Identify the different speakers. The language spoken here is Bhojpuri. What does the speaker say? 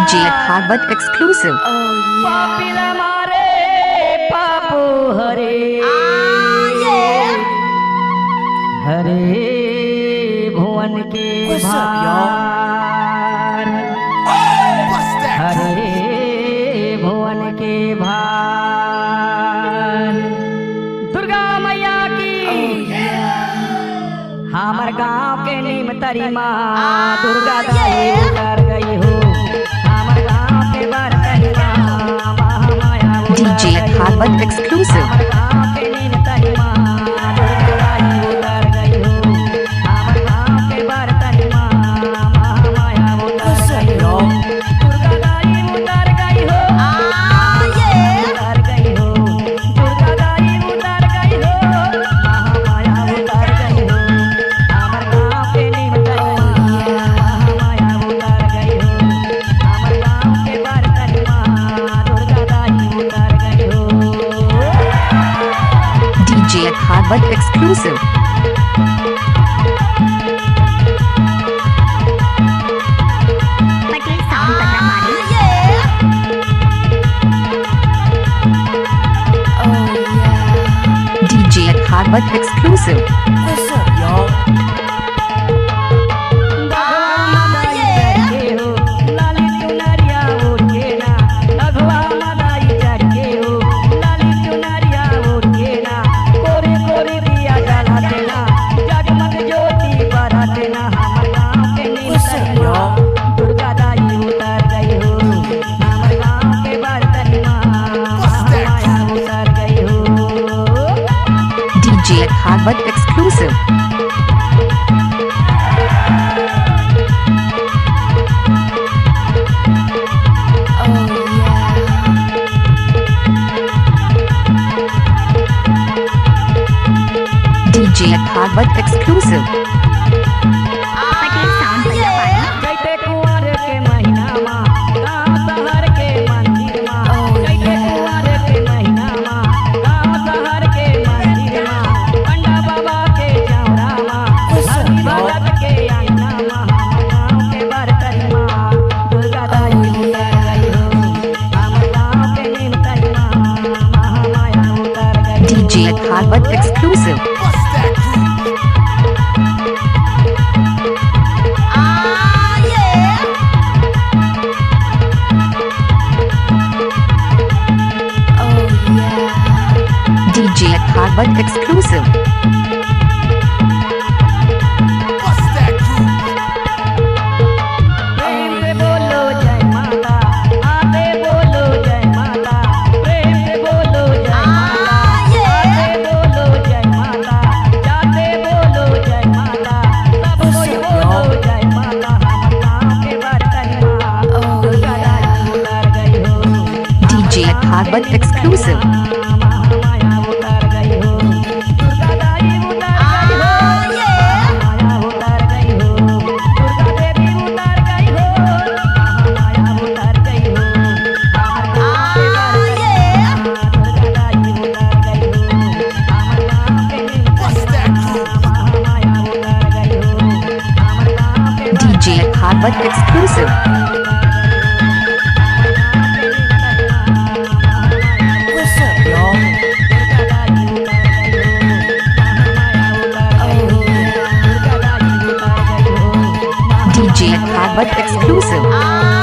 Speaker 1: DJ Bhagwat exclusive.
Speaker 2: पापिला मारे पापो हरे हरे भुवन के भार हरे भुवन के भार दुर्गा मैया की हमार गांव के नीम तरी माँ दुर्गा दाई उतर गई हो हमार गांव के बरतरी माँ महामाया
Speaker 1: DJ Bhagwat exclusive.
Speaker 2: हमार गांव के नीम तरी माँ दुर्गा दाई उतर गई हो हमार गांव के बरतरी माँ महामाया उतर गई हो दुर्गा दाई उतर गई हो उतर गई हो दुर्गा दाई उतर गई हो महामाया उतर गई हो हमार गांव के नीम तरी महामाया उतर गई हो हमार गांव के बरतरी माँ दुर्गा दाई उतर गई हो
Speaker 1: DJ Bhagwat exclusive.
Speaker 3: Patel sound Patramari
Speaker 1: DJ Bhagwat exclusive.
Speaker 2: Durga दाई उतर गई हो हमार गाँव के बरतनी माँ महामाया उतर गई हो
Speaker 1: DJ Bhagwat exclusive. DJ Bhagwat exclusive.
Speaker 3: Patel sound Patramari
Speaker 2: जैते कुंवर के महीना माँ गाँव शहर के मंदिर माँ जैते कुंवर के महीना माँ गाँव शहर के मंदिर माँ पंडा बाबा के चौरा माँ हरी भगत के आईना माँ हमार गाँव के बरतरी माँ दुर्गा दाई उतर गई हो हमार गाँव के नीम तरी माँ महामाया उतर गई हो
Speaker 1: DJ Bhagwat exclusive. DJ Bhagwat exclusive.
Speaker 2: प्रेम से बोलो जय माता आते बोलो जय माता प्रेम से बोलो जय माता आते बोलो जय माता जाते बोलो जय माता सब कोई बोलो जय माता हमार गाँव के बरतनी माँ दुर्गा दाई उतर गई हो
Speaker 1: DJ Bhagwat exclusive.
Speaker 2: महामाया उतर गई हो दुर्गा दाई उतर गई हो महामाया उतर गई हो दुर्गा देवी उतर गई हो महामाया उतर गई हो हमार गाँव के बरतनी माँ दुर्गा दाई उतर गई हो हमार गाँव के नीम तरी माँ महामाया उतर गई हो हमार गाँव के
Speaker 1: DJ Bhagwat exclusive. DJ Bhagwat exclusive.